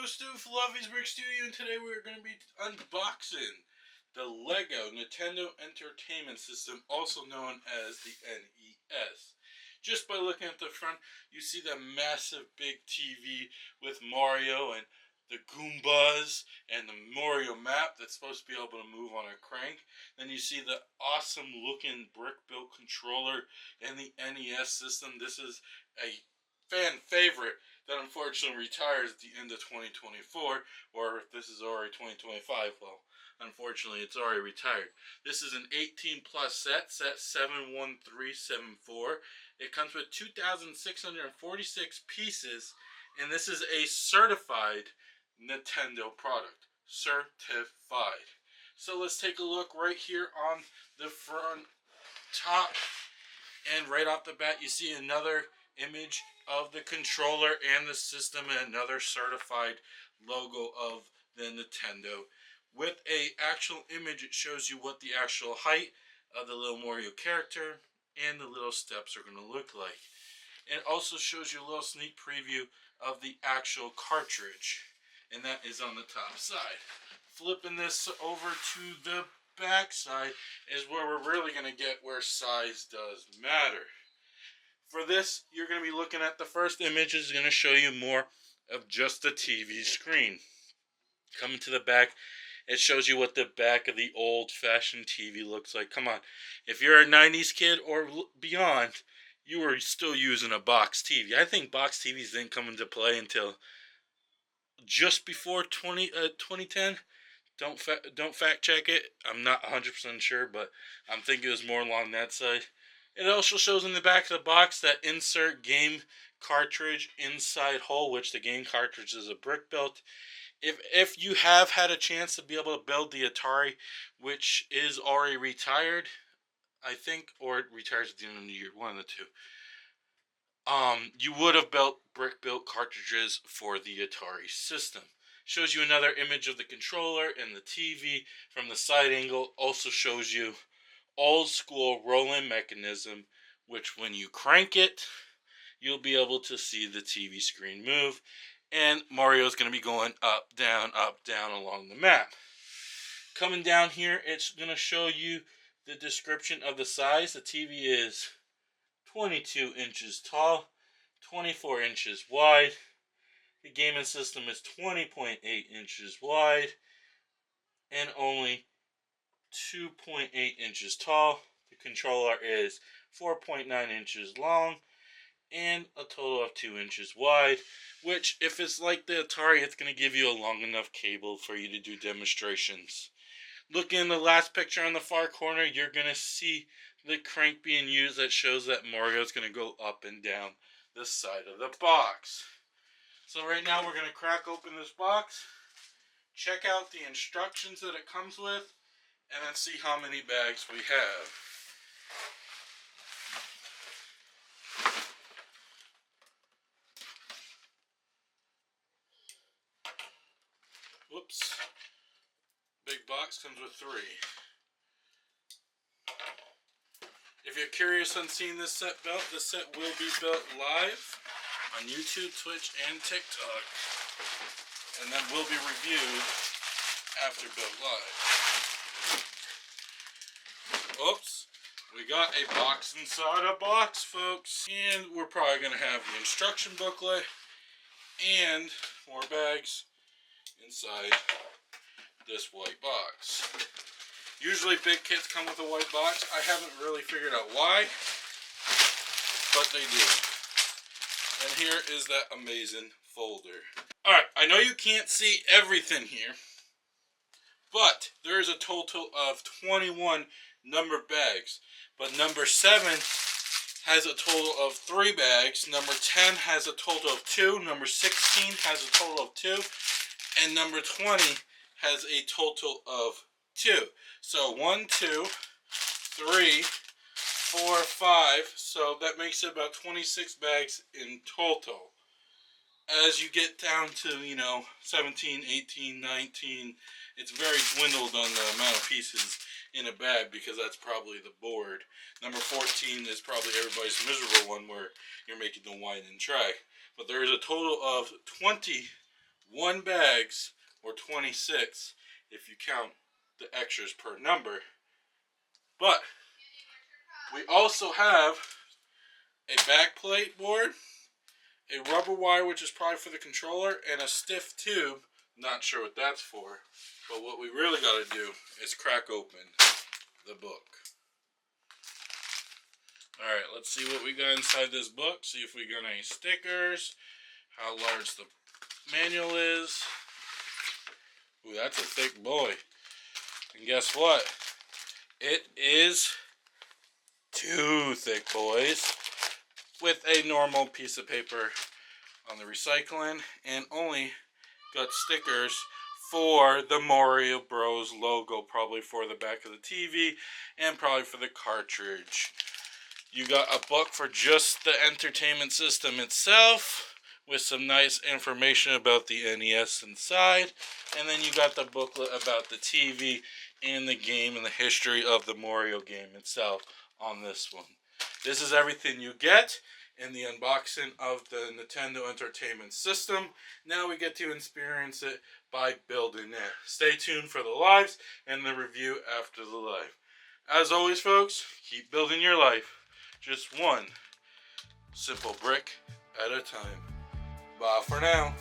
Stu from Fluffy's Brick Studio, and today we're going to be unboxing the Lego Nintendo Entertainment System, also known as the NES. Just by looking at the front, you see the massive big TV with Mario and the Goombas and the Mario map that's supposed to be able to move on a crank. Then you see the awesome looking brick-built controller and the NES system. This is a fan favorite that unfortunately retires at the end of 2024, or if this is already 2025, well, unfortunately it's already retired. This is an 18 plus set 71374. It comes with 2,646 pieces, and this is a certified Nintendo product. Certified. So let's take a look right here on the front top, and right off the bat you see another image of the controller and the system and another certified logo of the Nintendo. With a actual image, it shows you what the actual height of the little Mario character and the little steps are going to look like. It also shows you a little sneak preview of the actual cartridge, and that is on the top side. Flipping this over to the back side is where we're really going to get where size does matter. For this, you're going to be looking at the first image is going to show you more of just the TV screen. Coming to the back, it shows you what the back of the old-fashioned TV looks like. Come on, if you're a 90s kid or beyond, you are still using a box TV. I think box TVs didn't come into play until just before 2010. Don't fact check it. I'm not 100% sure, but I'm thinking it was more along that side. It also shows in the back of the box that insert game cartridge inside hole, which the game cartridge is a brick built. If you have had a chance to be able to build the Atari, which is already retired, I think, or it retires at the end of the year, one of the two. You would have built brick built cartridges for the Atari system. Shows you another image of the controller and the TV from the side angle. Also shows you old school roll-in mechanism, which when you crank it, you'll be able to see the TV screen move, and Mario's going to be going up, down, along the map. Coming down here, it's going to show you the description of the size. The TV is 22 inches tall, 24 inches wide. The gaming system is 20.8 inches wide and only 2.8 inches tall. The controller is 4.9 inches long and a total of 2 inches wide, which if it's like the Atari, it's going to give you a long enough cable for you to do demonstrations. Looking in the last picture on the far corner, you're going to see the crank being used that shows that Mario is going to go up and down the side of the box. So right now we're going to crack open this box, check out the instructions that it comes with, and then see how many bags we have. Whoops. Big box comes with 3. If you're curious on seeing this set built, this set will be built live on YouTube, Twitch, and TikTok, and then will be reviewed after built live. Oops, we got a box inside a box, folks, and we're probably going to have the instruction booklet and more bags inside this white box. Usually big kits come with a white box. I haven't really figured out why, but they do. And here is that amazing folder. Alright, I know you can't see everything here, but there is a total of 21 numbered bags. But number 7 has a total of 3 bags. Number 10 has a total of 2. Number 16 has a total of 2. And number 20 has a total of 2. So 1, 2, 3, 4, 5. So that makes it about 26 bags in total. As you get down to, 17, 18, 19, it's very dwindled on the amount of pieces in a bag because that's probably the board. Number 14 is probably everybody's miserable one where you're making the wine and try. But there is a total of 21 1 bags, or 26 if you count the extras per number. But we also have a backplate board, a rubber wire, which is probably for the controller, and a stiff tube. Not sure what that's for, but what we really got to do is crack open the book. Alright, let's see what we got inside this book. See if we got any stickers, how large the manual is. Ooh, that's a thick boy. And guess what? It is 2 thick boys with a normal piece of paper on the recycling, and only got stickers for the Mario Bros logo, probably for the back of the TV and probably for the cartridge. You got a book for just the entertainment system itself with some nice information about the NES inside, and then you got the booklet about the TV and the game and the history of the Mario game itself on this one. This is everything you get in the unboxing of the Nintendo Entertainment System. Now we get to experience it by building it. Stay tuned for the lives and the review after the live. As always, folks, keep building your life just one simple brick at a time. Bye for now.